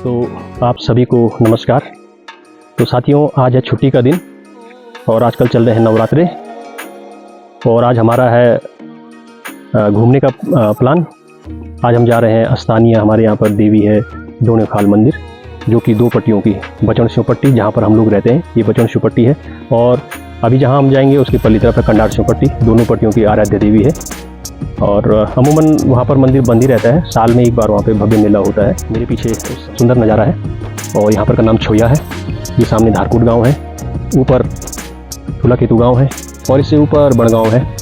तो आप सभी को नमस्कार। तो साथियों, आज है छुट्टी का दिन और आजकल चल रहे हैं नवरात्रे और आज हमारा है घूमने का प्लान। आज हम जा रहे हैं स्थानीय, हमारे यहाँ पर देवी है दोनेखाल मंदिर, जो कि 2 पट्टियों की, बचन शिव पट्टी जहाँ पर हम लोग रहते हैं, ये बचन शिव पट्टी है, और अभी जहाँ हम जाएंगे उसकी पल्ली तरफ है कंडार शिव पट्टी। दोनों पट्टियों की आराध्य देवी है और अमूमन वहाँ पर मंदिर बंद ही रहता है, साल में एक बार वहाँ पे भव्य मेला होता है। मेरे पीछे सुंदर नज़ारा है और यहाँ पर का नाम छोया है। ये सामने धारकूट गांव है, ऊपर ठुला केतु गांव है और इससे ऊपर बड़गांव है।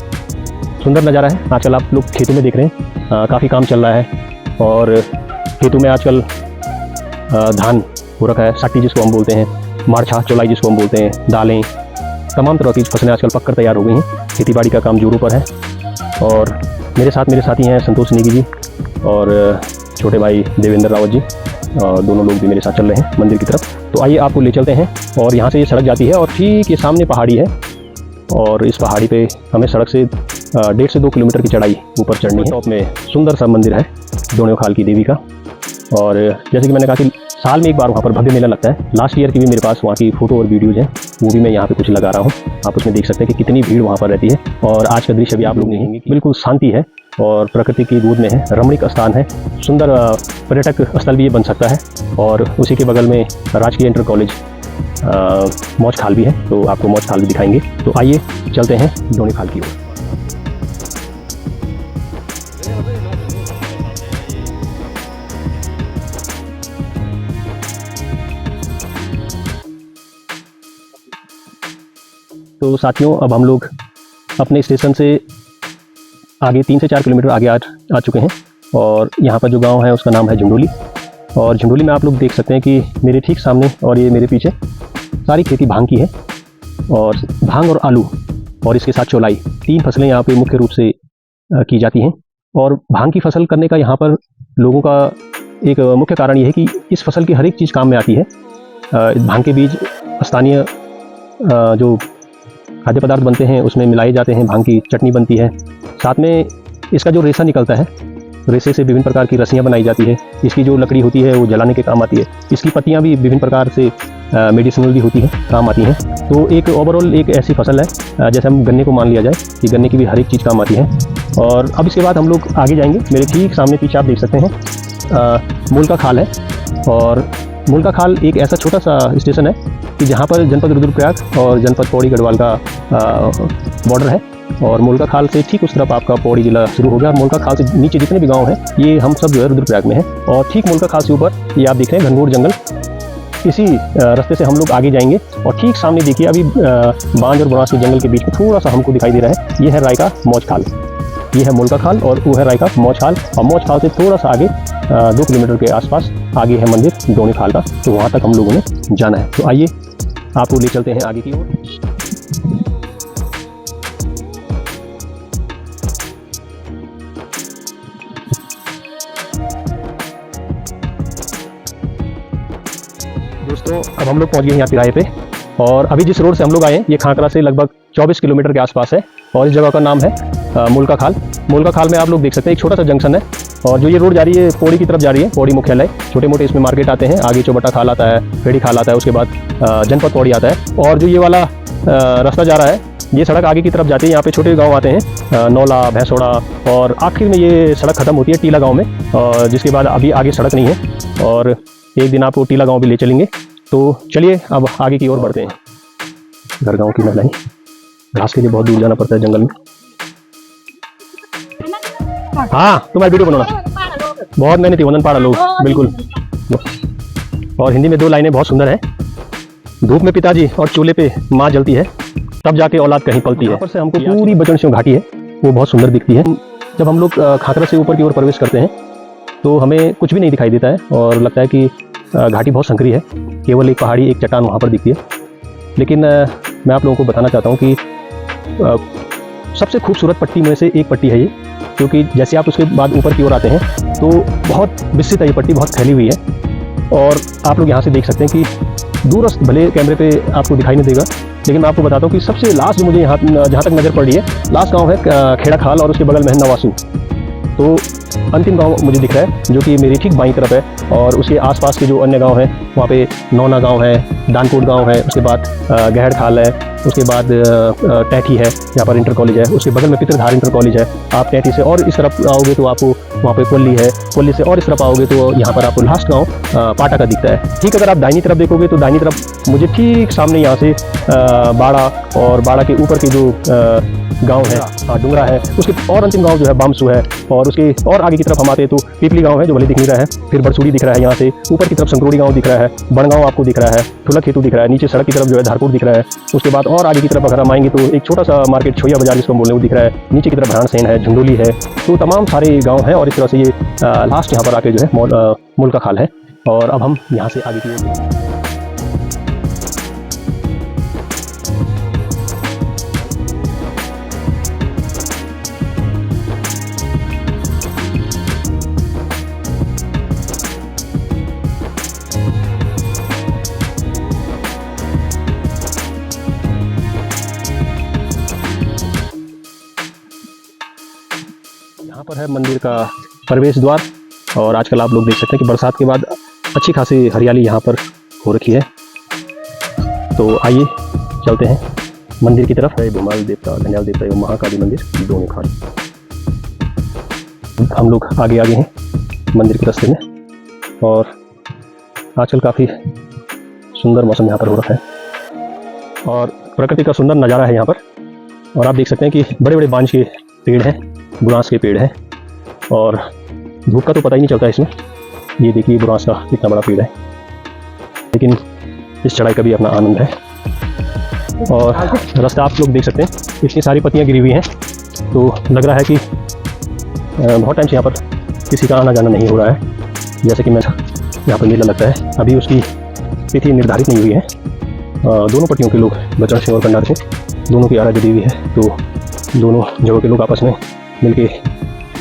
सुंदर नज़ारा है। आजकल आप लोग खेतों में देख रहे हैं, काफ़ी काम चल रहा है और खेतों में आजकल धान हो रखा है, साटी जिसको हम बोलते हैं, मारछा चौलाई जिसको हम बोलते हैं, दालें, तमाम तरह की फसलें आजकल पककर तैयार हो गई हैं। खेती बाड़ी का काम जोरों पर है और मेरे साथी हैं संतोष नेगी जी और छोटे भाई देवेंद्र रावत जी, और दोनों लोग भी मेरे साथ चल रहे हैं मंदिर की तरफ। तो आइए आपको ले चलते हैं। और यहाँ से ये सड़क जाती है और ठीक ये सामने पहाड़ी है और इस पहाड़ी पे हमें सड़क से 1.5 से 2 किलोमीटर की चढ़ाई ऊपर चढ़नी है। टॉप में सुंदर सा मंदिर है दोनेखाल की देवी का, और जैसे कि मैंने कहा कि साल में एक बार वहाँ पर भव्य मेला लगता है। लास्ट ईयर की भी मेरे पास वहाँ की फ़ोटो और वीडियोज़ हैं, वो भी मैं यहाँ पे कुछ लगा रहा हूँ। आप उसमें देख सकते हैं कि कितनी भीड़ वहाँ पर रहती है। और आज का दृश्य भी आप लोग देखेंगे, बिल्कुल शांति है और प्रकृति की गोद में है, रमणीक स्थान है, सुंदर पर्यटक स्थल भी ये बन सकता है। और उसी के बगल में राजकीय इंटर कॉलेज मौज खाल भी है, तो आपको मौज खाल भी दिखाएंगे। तो आइए चलते हैं दोनेखाल की ओर। तो साथियों, अब हम लोग अपने स्टेशन से आगे 3 से 4 किलोमीटर आगे आ चुके हैं और यहाँ पर जो गांव है उसका नाम है झुंडोली। और झुंडोली में आप लोग देख सकते हैं कि मेरे ठीक सामने और ये मेरे पीछे सारी खेती भांग की है, और भांग और आलू और इसके साथ चौलाई, 3 फसलें यहाँ पे मुख्य रूप से की जाती हैं। और भांग की फसल करने का यहाँ पर लोगों का एक मुख्य कारण ये है कि इस फसल की हर एक चीज़ काम में आती है। भांग के बीज स्थानीय जो खाद्य पदार्थ बनते हैं उसमें मिलाए जाते हैं, भांग की चटनी बनती है। साथ में इसका जो रेशा निकलता है, रेशे से विभिन्न प्रकार की रस्सियाँ बनाई जाती है। इसकी जो लकड़ी होती है वो जलाने के काम आती है। इसकी पत्तियाँ भी विभिन्न प्रकार से मेडिसिनल भी होती हैं, काम आती हैं। तो एक ओवरऑल एक ऐसी फसल है, जैसे हम गन्ने को मान लिया जाए कि गन्ने की भी हर एक चीज़ काम आती है। और अब इसके बाद हम लोग आगे जाएंगे। मेरे ठीक सामने पीछे आप देख सकते हैं मूलका खाल है, और मूलका खाल एक ऐसा छोटा सा स्टेशन है कि जहाँ पर जनपद रुद्रप्रयाग और जनपद पौड़ी गढ़वाल का बॉर्डर है। और मूलका खाल से ठीक उस तरफ आपका पौड़ी जिला शुरू हो गया। मूलका खाल से नीचे जितने भी गांव हैं ये हम सब जो है रुद्रप्रयाग में है। और ठीक मूलका खाल से ऊपर ये आप देख रहे हैं घनघोर जंगल, इसी रास्ते से हम लोग आगे जाएंगे। और ठीक सामने देखिए अभी बांज और बुनास के जंगल के बीच में थोड़ा सा हमको दिखाई दे रहा है, ये है रायका मौज खाल। ये है मूलका खाल और वो है रायका मौज खाल। और मौज खाल से थोड़ा सा आगे 2 किलोमीटर के आसपास आगे है मंदिर दोनेखाल का, तो वहाँ तक हम लोगों ने जाना है। तो आइए आपको ले चलते हैं आगे की ओर। दोस्तों, अब हम लोग पहुंच गए हैं यहाँ तिराहे पे, और अभी जिस रोड से हम लोग आए हैं ये खांकरा से लगभग 24 किलोमीटर के आसपास है और इस जगह का नाम है मूलका खाल। मूलका खाल में आप लोग देख सकते हैं एक छोटा सा जंक्शन है, और जो ये रोड जा रही है पौड़ी की तरफ जा रही है, पौड़ी मुख्यालय। छोटे मोटे इसमें मार्केट आते हैं, आगे चौबट्टा खाल आता है, फेड़ी खाल आता है, उसके बाद जनपद पौड़ी आता है। और जो ये वाला रास्ता जा रहा है, ये सड़क आगे की तरफ जाती है। यहाँ पे छोटे गांव आते हैं, नौला, भैंसोड़ा, और आखिर में ये सड़क खत्म होती है टीला गांव में, और जिसके बाद अभी आगे सड़क नहीं है। और एक दिन आपको टीला गांव भी ले चलेंगे। तो चलिए अब आगे की ओर बढ़ते हैं। घर गाँव की महिलाएं, घास के लिए बहुत दूर जाना पड़ता है जंगल में। हाँ, तुम्हारी वीडियो बनाना बहुत मेहनती, वंदन पाड़ा लोग, बिल्कुल। और हिंदी में 2 लाइनें बहुत सुंदर हैं। धूप में पिताजी और चूल्हे पे माँ जलती है, तब जाके औलाद कहीं पलती है। यहाँ पर से हमको पूरी बचन शिव घाटी है, वो बहुत सुंदर दिखती है। जब हम लोग खाकरा से ऊपर की ओर प्रवेश करते हैं तो हमें कुछ भी नहीं दिखाई देता है और लगता है कि घाटी बहुत संकरी है, केवल एक पहाड़ी, एक चट्टान वहाँ पर दिखती है। लेकिन मैं आप लोगों को बताना चाहता हूँ कि सबसे खूबसूरत पट्टी में से एक पट्टी है ये, क्योंकि जैसे आप उसके बाद ऊपर की ओर आते हैं तो बहुत विस्तृत है ये पट्टी, बहुत फैली हुई है। और आप लोग यहाँ से देख सकते हैं कि दूरस्थ, भले कैमरे पे आपको दिखाई नहीं देगा, लेकिन मैं आपको बताता हूँ कि सबसे लास्ट जो मुझे यहाँ जहाँ तक नज़र पड़ रही है, लास्ट गांव है खेड़ा खाल और उसके बगल में है नवासू। तो अंतिम गांव मुझे दिख रहा है जो कि मेरी ठीक बाईं तरफ है, और उसके आसपास के जो अन्य गांव हैं वहाँ पे नौना गांव है, दानकोट गांव है, उसके बाद गहड़ खाल है, उसके बाद टैठी है जहाँ पर इंटर कॉलेज है, उसके बगल में पितरधार इंटर कॉलेज है। आप टैठी से और इस तरफ आओगे तो आपको वहाँ पे कोल्ली है, कोल्ली से और इस तरफ आओगे तो यहाँ पर आपको लास्ट गाँव पाटा का दिखता है। ठीक, अगर आप दाहिनी तरफ देखोगे तो दाहिनी तरफ मुझे ठीक सामने यहाँ से बाड़ा और बाड़ा के ऊपर के जो गांव है, डुंगरा है, उसके और अंतिम गांव जो है बामसू है, और उसके और आगे की तरफ हम आते हैं तो पीपली गांव है जो भले दिख नहीं रहा है, फिर बरसूड़ी दिख रहा है, यहाँ से ऊपर की तरफ संकरोड़ी गांव दिख रहा है, बनगांव आपको दिख रहा है, ठुलक खेतू दिख रहा है, नीचे सड़क की तरफ जो है धारपुर दिख रहा है। उसके बाद और आगे की तरफ अगर हम आएंगे तो एक छोटा सा मार्केट छोया बाजार जिसको हम बोल रहे हैं वो दिख रहा है, नीचे की तरफ भरानसेन है, झुंडोली है, तो तमाम सारे गाँव हैं। और इस तरह से ये लास्ट यहाँ पर आके जो है मूल का खाल है। और अब हम यहाँ से आगे की ओर यहाँ पर है मंदिर का प्रवेश द्वार। और आजकल आप लोग देख सकते हैं कि बरसात के बाद अच्छी खासी हरियाली यहाँ पर हो रखी है। तो आइए चलते हैं मंदिर की तरफ। है भूमाल देवता, धनियाल देवता एवं महाकाली मंदिर दोनों खाल। हम लोग आगे आगे हैं मंदिर के रास्ते में, और आजकल काफ़ी सुंदर मौसम यहाँ पर हो रखा है और प्रकृति का सुंदर नज़ारा है यहाँ पर। और आप देख सकते हैं कि बड़े बड़े बांज के पेड़ हैं, बुरांस के पेड़ हैं, और धूप का तो पता ही नहीं चलता है इसमें। ये देखिए बुरांस का कितना बड़ा पेड़ है, लेकिन इस चढ़ाई का भी अपना आनंद है। और रास्ता आप लोग देख सकते हैं, इतनी सारी पत्तियां गिरी हुई हैं, तो लग रहा है कि बहुत टाइम से यहाँ पर किसी का आना जाना नहीं हो रहा है। जैसे कि मैं यहाँ पर मेला लगता है, अभी उसकी तिथि निर्धारित नहीं हुई है। दोनों पट्टियों के लोग, बचड़ से और कंडार से, दोनों की आराध्य देवी है, तो दोनों जगह के लोग आपस में मिलके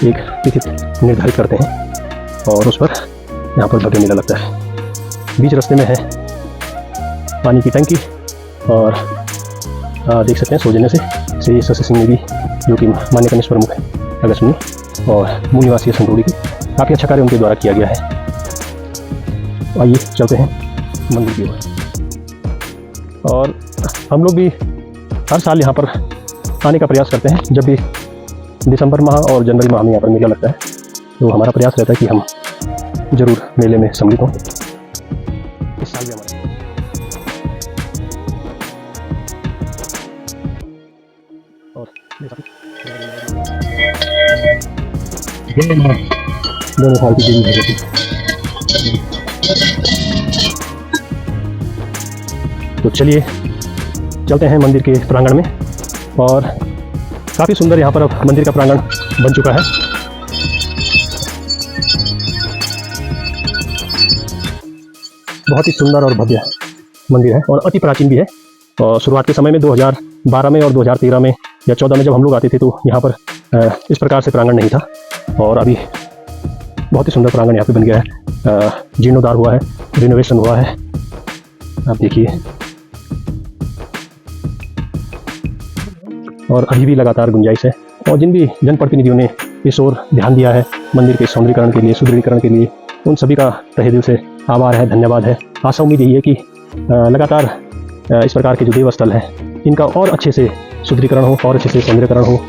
एक तिथि निर्धारित करते हैं और उस पर यहाँ पर भव्य मेला लगता है। बीच रास्ते में है पानी की टंकी, और देख सकते हैं सौजन्य से श्री शशि सिंह नेगी जो कि मान्य कनिष्ठ प्रमुख है अगस्मुनि, और मूल निवासी है संगरोड़ी की। काफ़ी अच्छा कार्य उनके द्वारा किया गया है। आइए चलते हैं मंदिर की ओर। और हम लोग भी हर साल यहाँ पर आने का प्रयास करते हैं। जब भी दिसंबर माह और जनवरी माह में यहाँ पर मेला लगता है, तो हमारा प्रयास रहता है कि हम जरूर मेले में सम्मिलित हों। इस साल भी हमारा और दोनों साल की देवी है। तो चलिए चलते हैं मंदिर के प्रांगण में। और काफ़ी सुंदर यहाँ पर अब मंदिर का प्रांगण बन चुका है। बहुत ही सुंदर और भव्य मंदिर है और अति प्राचीन भी है। और शुरुआत के समय में 2012 में और 2013 में या 14 में जब हम लोग आते थे तो यहाँ पर इस प्रकार से प्रांगण नहीं था, और अभी बहुत ही सुंदर प्रांगण यहाँ पे बन गया है। जीर्णोद्धार हुआ है, रिनोवेशन हुआ है, आप देखिए। और अभी भी लगातार गुंजाइश है, और जिन भी जनप्रतिनिधियों ने इस ओर ध्यान दिया है मंदिर के सौंदर्यीकरण के लिए, सुदृढ़ीकरण के लिए, उन सभी का तहे दिल से आभार है, धन्यवाद है। आशा उम्मीद यही है कि लगातार इस प्रकार के जो देवस्थल हैं इनका और अच्छे से सुदृढ़ीकरण हो, और अच्छे से सौंदर्यीकरण हो,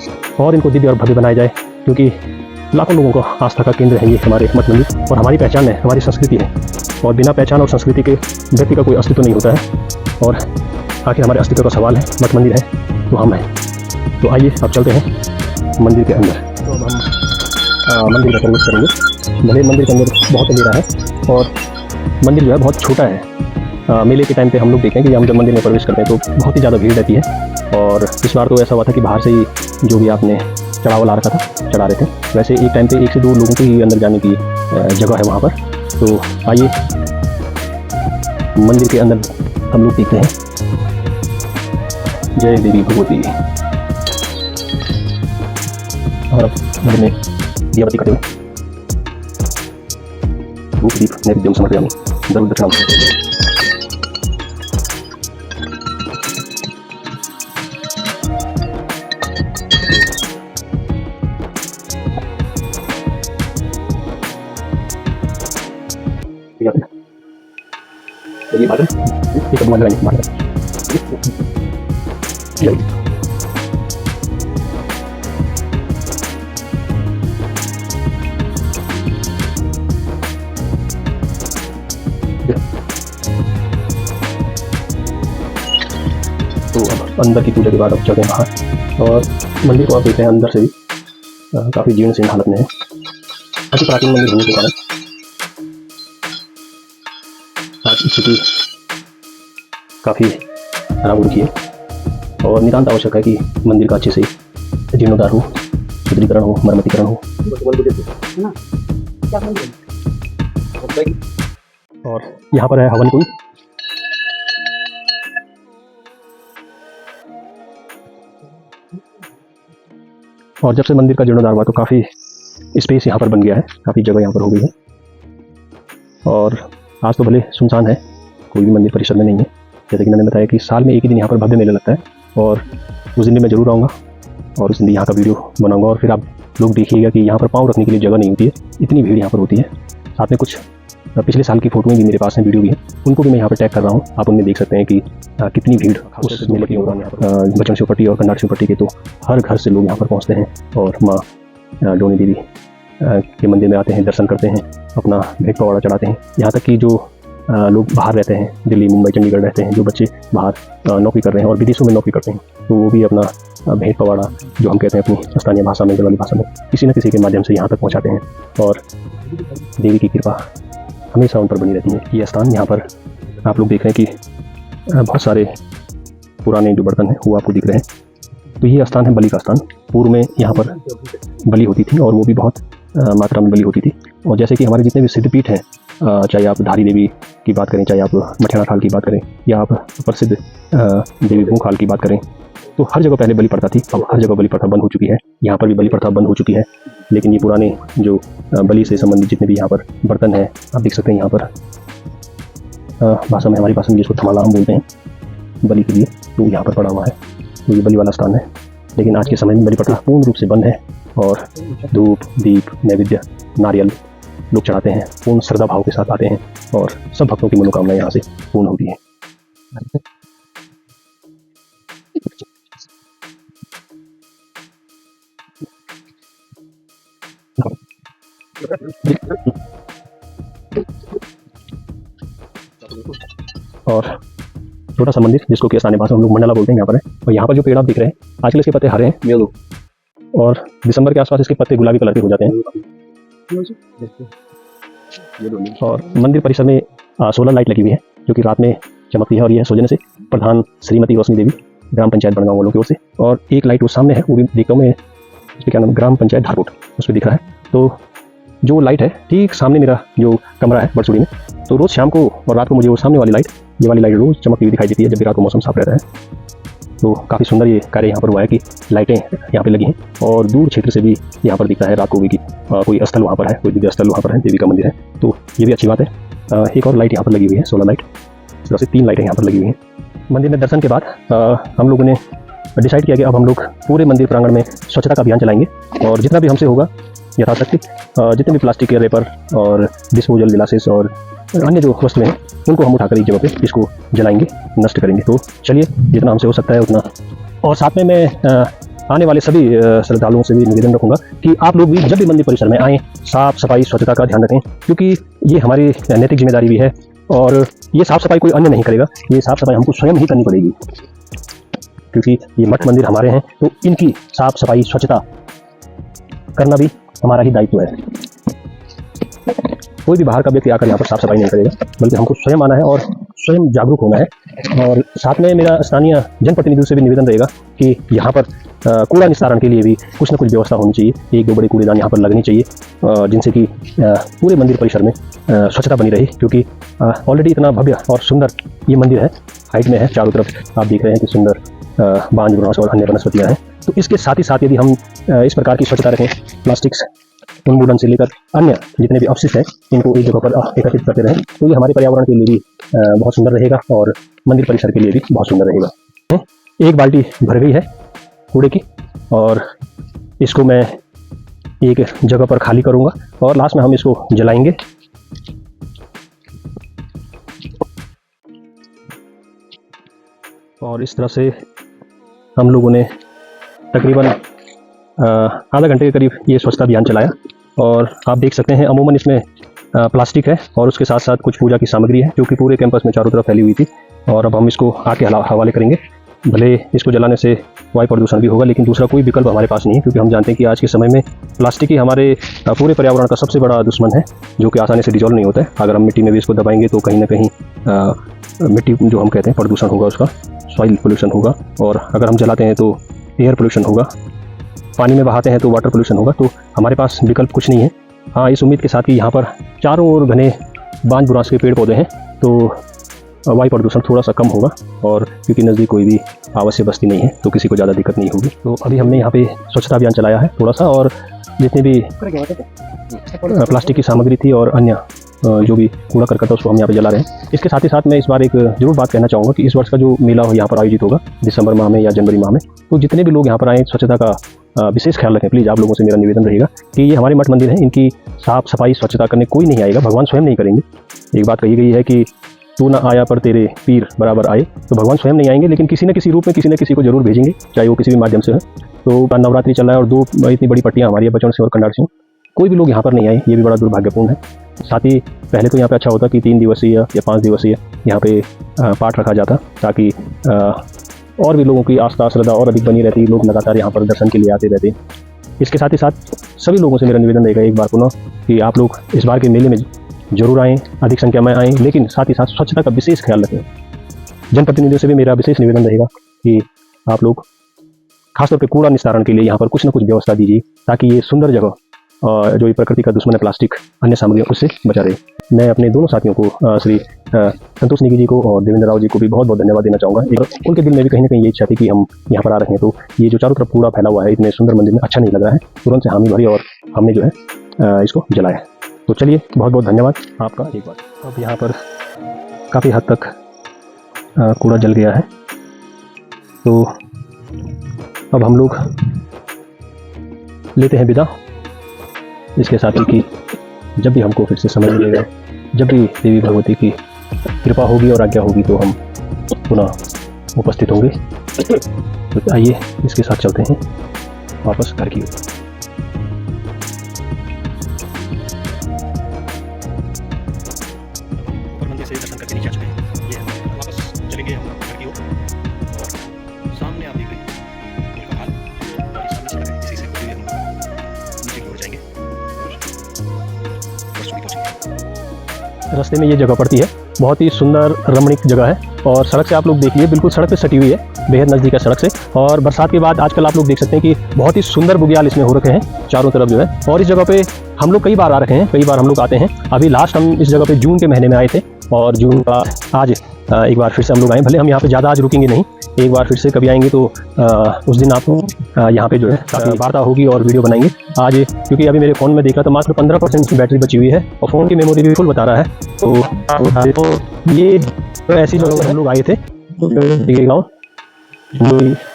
और इनको दिव्य और भव्य बनाया जाए, क्योंकि लाखों लोगों को आस्था का केंद्र है ये हमारे मठ मंदिर, और हमारी पहचान है, हमारी संस्कृति है। और बिना पहचान और संस्कृति के व्यक्ति का कोई अस्तित्व नहीं होता है, और आखिर हमारे अस्तित्व का सवाल है। मठ मंदिर है तो हम हैं। तो आइए अब चलते हैं मंदिर के अंदर। तो अब हम मंदिर में प्रवेश करेंगे। भले मंदिर के अंदर बहुत अंधेरा है और मंदिर जो है बहुत छोटा है। मेले के टाइम पे हम लोग देखें कि हम जब मंदिर में प्रवेश करते हैं तो बहुत ही ज़्यादा भीड़ रहती है। और इस बार तो ऐसा हुआ था कि बाहर से ही जो भी आपने चढ़ावा ला रखा था चढ़ा रहे थे। वैसे एक टाइम पे 1 से 2 लोगों के ही अंदर जाने की जगह है वहाँ पर। तो आइए मंदिर के अंदर हम लोग देखते हैं। जय देवी भगवती। और मंदिर में दिया बत्ती करते हुए धूप दीप नैवेद्यम समर्पयामि। दर्व दक्षिणाम। ये बादल ये सब लगाएंगे बादल। तो अब अंदर की पूजा के बाद अब चलते हैं बाहर, और मंदिर को आप देखते हैं अंदर से भी काफ़ी जीर्ण शीर्ण हालत में है। काफ़ी प्राचीन मंदिर होने के कारण आज स्थिति काफ़ी खराब हो रही है, और नितांत आवश्यक है कि मंदिर का अच्छे से जीर्णोद्धार हो, सुदृढ़ीकरण हो, मरम्मतीकरण हो। और यहाँ पर है हवन कुंड। और जब से मंदिर का जीर्णोद्धार हुआ तो काफ़ी स्पेस यहाँ पर बन गया है, काफ़ी जगह यहाँ पर हो गई है। और आज तो भले सुनसान है, कोई भी मंदिर परिसर में नहीं है। जैसे कि मैंने बताया कि साल में एक ही दिन यहाँ पर भव्य मेला लगता है, और उस दिन मैं ज़रूर आऊँगा और उस दिन यहाँ का वीडियो बनाऊँगा। और फिर आप लोग देखिएगा कि यहाँ पर पाँव रखने के लिए जगह नहीं होती है, इतनी भीड़ यहाँ पर होती है। साथ में कुछ पिछले साल की फ़ोटोएँ भी मेरे पास हैं, वीडियो भी है, उनको भी मैं यहाँ पर टैग कर रहा हूँ। आप उनमें देख सकते हैं कि कितनी भीड़ उस मेले के दौरान यहाँ पर बचन शिव पट्टी और कन्नाट शिव पट्टी के तो हर घर से लोग यहाँ पर पहुँचते हैं और माँ डोनी देवी के मंदिर में आते हैं, दर्शन करते हैं, अपना भेंट पवाड़ा चढ़ाते हैं। यहाँ तक कि जो लोग बाहर रहते हैं, दिल्ली, मुंबई, चंडीगढ़ रहते हैं, जो बच्चे बाहर नौकरी कर रहे हैं और विदेशों में नौकरी करते हैं, तो वो भी अपना भेंट पवाड़ा, जो हम कहते हैं अपनी स्थानीय भाषा में, गढ़वाली भाषा में, किसी न किसी के माध्यम से यहाँ तक पहुँचाते हैं। और देवी की कृपा हमेशा उन पर बनी रहती है। ये स्थान यहाँ पर आप लोग देख रहे हैं कि बहुत सारे पुराने जो बर्तन हैं वो आपको दिख रहे हैं। तो ये स्थान है बलि का स्थान। पूर्व में यहाँ पर बलि होती थी, और वो भी बहुत मात्रा में बलि होती थी। और जैसे कि हमारे जितने भी सिद्धपीठ हैं, चाहे आप धारी देवी की बात करें, चाहे आप मठियाना खाल की बात करें, या आप प्रसिद्ध देवी भूखाल की बात करें, तो हर जगह पहले बलि प्रथा थी। अब हर जगह बलि प्रथा बंद हो चुकी है। यहाँ पर भी बलि प्रथा बंद हो चुकी है। लेकिन ये पुराने जो बलि से संबंधित जितने भी यहाँ पर बर्तन हैं, आप देख सकते हैं यहाँ पर भाषा में, हमारी भाषा में जिसको थमाला हम बोलते हैं बलि के लिए, तो यहाँ पर पड़ा हुआ है। तो ये बलि वाला स्थान है। लेकिन आज के समय में बलि प्रथा पूर्ण रूप से बंद है, और धूप, दीप, नैवेद्य, नारियल लोग चढ़ाते हैं, पूर्ण श्रद्धा भाव के साथ आते हैं, और सब भक्तों की मनोकामना यहाँ से पूर्ण होती है। और छोटा सा मंदिर जिसको कि स्थानीय भाषा में हम लोग मंडला बोलते हैं यहाँ पर है। और यहाँ पर जो पेड़ आप दिख रहे हैं, आजकल इसके पत्ते हरे हैं, और दिसंबर के आसपास इसके पत्ते गुलाबी कलर के हो जाते हैं। और मंदिर परिसर में 16 लाइट लगी हुई है, जो कि रात में चमकती है, और यह सौजन्य से प्रधान श्रीमती रोशनी देवी, ग्राम पंचायत बड़गांव वालों की ओर से। और एक लाइट वो सामने है, वो भी देखता हूँ मैं, उस पर क्या नाम, ग्राम पंचायत धारकोट, उस पर दिख रहा है। तो जो लाइट है ठीक सामने मेरा जो कमरा है बरसुड़ी में, तो रोज़ शाम को और रात को मुझे वो सामने वाली लाइट, ये वाली लाइट रोज़ चमकती हुई दिखाई देती है जब भी रात को मौसम साफ रहता है। तो काफ़ी सुंदर ये कार्य यहाँ पर हुआ है कि लाइटें यहाँ पे लगी हैं, और दूर क्षेत्र से भी यहाँ पर दिखता है रात को भी कि कोई स्थल वहाँ पर है, कोई दिव्य स्थल वहाँ पर है, देवी का मंदिर है। तो ये भी अच्छी बात है। एक और लाइट यहाँ पर लगी हुई है, 16 लाइट, इस तरह से 3 लाइटें यहाँ पर लगी हुई हैं। मंदिर में दर्शन के बाद हम लोगों ने डिसाइड किया कि अब हम लोग पूरे मंदिर प्रांगण में स्वच्छता का अभियान चलाएंगे, और जितना भी हमसे होगा यथाशक्ति जितने भी प्लास्टिक के रेपर और डिस्पोजल गिलासेस और अन्य जो वस्तुएं हैं, उनको हम उठाकर एक जगह पे इसको जलाएंगे, नष्ट करेंगे। तो चलिए, जितना हमसे हो सकता है उतना। और साथ में मैं आने वाले सभी श्रद्धालुओं से भी निवेदन रखूंगा कि आप लोग भी जब भी मंदिर परिसर में आएँ, साफ सफाई स्वच्छता का ध्यान रखें, क्योंकि ये हमारी नैतिक जिम्मेदारी भी है। और ये साफ सफाई कोई अन्य नहीं करेगा, ये साफ सफाई हमको स्वयं ही करनी पड़ेगी, क्योंकि ये मठ मंदिर हमारे हैं, तो इनकी साफ सफाई स्वच्छता करना भी हमारा ही दायित्व है। कोई भी बाहर का व्यक्ति आकर यहाँ पर साफ सफाई नहीं करेगा, बल्कि हमको स्वयं आना है और स्वयं जागरूक होना है। और साथ में मेरा स्थानीय जनप्रतिनिधियों से भी निवेदन रहेगा कि यहाँ पर कूड़ा निस्तारण के लिए भी कुछ न कुछ व्यवस्था होनी चाहिए। 1-2 बड़े कूड़ेदान यहाँ पर लगने चाहिए, जिनसे कि पूरे मंदिर परिसर में स्वच्छता बनी रही, क्योंकि ऑलरेडी इतना भव्य और सुंदर ये मंदिर है, हाइट में है, चारों तरफ आप देख रहे हैं कि सुंदर बांज घास और अन्य वनस्पतियाँ हैं। तो इसके साथ ही साथ यदि हम इस प्रकार की स्वच्छता रखें, प्लास्टिक्स, उन्मूलन से लेकर अन्य जितने भी अवशिष्ट हैं, इनको एक जगह पर एकत्रित करते रहें, तो ये हमारे पर्यावरण के लिए भी बहुत सुंदर रहेगा, और मंदिर परिसर के लिए भी बहुत सुंदर रहेगा। एक बाल्टी भर गई है कूड़े की, और इसको मैं एक जगह पर खाली करूँगा, और लास्ट में हम इसको जलाएंगे। और इस तरह से हम लोगों ने तकरीबन आधा घंटे के करीब ये स्वच्छता अभियान चलाया। और आप देख सकते हैं अमूमन इसमें प्लास्टिक है और उसके साथ साथ कुछ पूजा की सामग्री है जो कि पूरे कैंपस में चारों तरफ फैली हुई थी। और अब हम इसको आग के हवाले करेंगे। भले इसको जलाने से वायु प्रदूषण भी होगा, लेकिन दूसरा कोई विकल्प हमारे पास नहीं है, क्योंकि हम जानते हैं कि आज के समय में प्लास्टिक ही हमारे पूरे पर्यावरण का सबसे बड़ा दुश्मन है, जो कि आसानी से डिजॉल्व नहीं होता है। अगर हम मिट्टी में भी इसको दबाएंगे तो कहीं ना कहीं मिट्टी जो हम कहते हैं प्रदूषण होगा, उसका सॉइल पोल्यूशन होगा। और अगर हम जलाते हैं तो एयर पोल्यूशन होगा, पानी में बहाते हैं तो वाटर पोल्यूशन होगा। तो हमारे पास विकल्प कुछ नहीं है। हाँ, इस उम्मीद के साथ कि यहाँ पर चारों ओर घने बांज बुरांस के पेड़ पौधे हैं तो वायु प्रदूषण थोड़ा सा कम होगा। और क्योंकि नज़दीक कोई भी आवश्यक बस्ती नहीं है तो किसी को ज़्यादा दिक्कत नहीं होगी। तो अभी हमने यहाँ पे स्वच्छता अभियान चलाया है थोड़ा सा, और जितनी भी प्लास्टिक की सामग्री थी और अन्य जो भी कूड़ा करकट था उसको हम यहाँ पे जला रहे हैं। इसके साथ ही साथ मैं इस बार एक जरूर बात कहना चाहूँगा कि इस वर्ष का जो मेला यहाँ पर आयोजित होगा दिसंबर माह में या जनवरी माह में, तो जितने भी लोग यहाँ पर आए स्वच्छता का विशेष ख्याल रखें। प्लीज़ आप लोगों से मेरा निवेदन रहेगा कि ये हमारे मठ मंदिर हैं, इनकी साफ सफाई स्वच्छता करने कोई नहीं आएगा, भगवान स्वयं नहीं करेंगे। एक बात कही गई है कि तू ना आया पर तेरे पीर बराबर आए, तो भगवान स्वयं नहीं आएंगे, लेकिन किसी न किसी रूप में किसी न किसी को जरूर भेजेंगे, चाहे वो किसी भी माध्यम से है। तो नवरात्रि चल रहा है और 2 इतनी बड़ी पट्टियाँ हमारी है, बचौन सिंह और कंडार सिंह, कोई भी लोग यहाँ पर नहीं आए, ये भी बड़ा दुर्भाग्यपूर्ण है। साथ ही पहले तो यहाँ पे अच्छा होता कि 3 दिवसीय या 5 दिवसीय यहाँ पे पाठ रखा जाता, ताकि और भी लोगों की आस्था श्रद्धा और अधिक बनी रहती, लोग लगातार यहाँ पर दर्शन के लिए आते रहते। इसके साथ ही साथ सभी लोगों से मेरा निवेदन रहेगा एक बार पुनः कि आप लोग इस बार के मेले में जरूर आएँ, अधिक संख्या में आएँ, लेकिन साथ ही साथ स्वच्छता का विशेष ख्याल रखें। जनप्रतिनिधियों से भी मेरा विशेष निवेदन रहेगा कि आप लोग खासतौर पे कूड़ा निस्तारण के लिए यहाँ पर कुछ न कुछ व्यवस्था दीजिए, ताकि ये सुंदर जगह जो ये प्रकृति का दुश्मन है प्लास्टिक अन्य सामग्रियों उससे बचा रहे। मैं अपने दोनों साथियों को श्री संतोष नेगी जी को और देवेंद्र राव जी को भी बहुत बहुत धन्यवाद देना चाहूँगा। उनके दिल में भी कहीं ना कहीं ये इच्छा थी कि हम यहाँ पर आ रहे हैं, तो ये जो चारों तरफ कूड़ा फैला हुआ है इतने सुंदर मंदिर में अच्छा नहीं लग रहा है, तुरंत से हामी भरी और हमने जो है इसको जलाया। तो चलिए, बहुत बहुत धन्यवाद आपका एक बार। अब यहाँ पर काफ़ी हद तक कूड़ा जल गया है, तो अब हम लोग लेते हैं विदा, इसके साथ ही कि जब भी हमको फिर से समय मिलेगा, जब भी देवी भगवती की कृपा होगी और आज्ञा होगी, तो हम पुनः उपस्थित होंगे। तो आइए इसके साथ चलते हैं वापस घर की ओर। मंदिर से दर्शन करके नीचे आ चुके हैं, ये हम वापस चलेंगे हम घर की ओर। और सामने आप देख रहे हैं का हाल, और इस सामने से इसी से होते हुए हम नीचे की ओर जाएंगे और रास्ते में ये जगह पड़ती है, बहुत ही सुंदर रमणीक जगह है। और सड़क से आप लोग देखिए, बिल्कुल सड़क पे सटी हुई है, बेहद नज़दीक है सड़क से। और बरसात के बाद आजकल आप लोग देख सकते हैं कि बहुत ही सुंदर बुग्याल इसमें हो रखे हैं चारों तरफ जो है। और इस जगह पे हम लोग कई बार आ रखे हैं, कई बार हम लोग आते हैं। अभी लास्ट हम इस जगह पे जून के महीने में आए थे, और जून का आज एक बार फिर से हम लोग आए। भले हम यहाँ पे ज़्यादा आज रुकेंगे नहीं, एक बार फिर से कभी आएंगे तो उस दिन आपको यहाँ पे जो है काफ़ी वार्ता होगी और वीडियो बनाएंगे आज, क्योंकि अभी मेरे फ़ोन में देखा तो मात्र 15% की बैटरी बची हुई है और फ़ोन की मेमोरी भी फुल बता रहा है। तो ये ऐसी जगह हम लोग आए थे, गाँव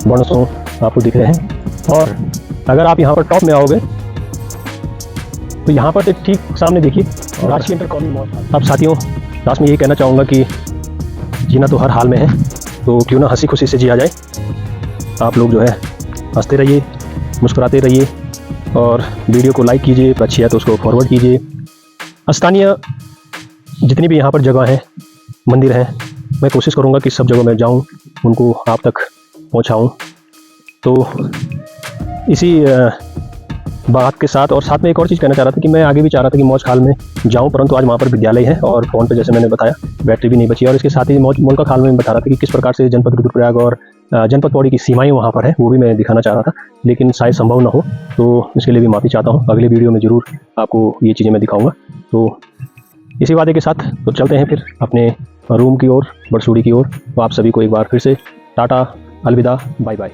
बड़सों आपको दिख रहे हैं। और अगर आप यहाँ पर टॉप में आओगे तो यहाँ पर ठीक सामने देखिए राजकीय इंटर कॉलेज मॉल। अब साथियों, लास्ट में ये कहना चाहूँगा कि जीना तो हर हाल में है, तो क्यों ना हंसी खुशी से जिया जाए। आप लोग जो है हंसते रहिए, मुस्कुराते रहिए, और वीडियो को लाइक कीजिए, अच्छी है तो उसको फॉरवर्ड कीजिए। स्थानीय जितनी भी यहाँ पर जगह हैं, मंदिर हैं, मैं कोशिश करूँगा कि सब जगह मैं जाऊँ, उनको आप तक पहुँचाऊँ। तो इसी बात के साथ और साथ में एक और चीज़ कहना चाह रहा था कि मैं आगे भी चाह रहा था कि मौज खाल में जाऊं, परंतु आज वहां पर विद्यालय है और फ़ोन पे जैसे मैंने बताया बैटरी भी नहीं बची। और इसके साथ ही मौलका खाल में बता रहा था कि किस प्रकार से जनपद रुद्रप्रयाग और जनपद पौड़ी की सीमाएं वहां पर है, वो भी मैं दिखाना चाह रहा था, लेकिन शायद संभव ना हो, तो इसके लिए भी माफ़ी चाहता हूँ। अगले वीडियो में ज़रूर आपको ये चीज़ें मैं दिखाऊँगा। तो इसी वादे के साथ तो चलते हैं फिर अपने रूम की ओर, बरसूड़ी की ओर। तो आप सभी को एक बार फिर से टाटा, अलविदा, बाय बाय।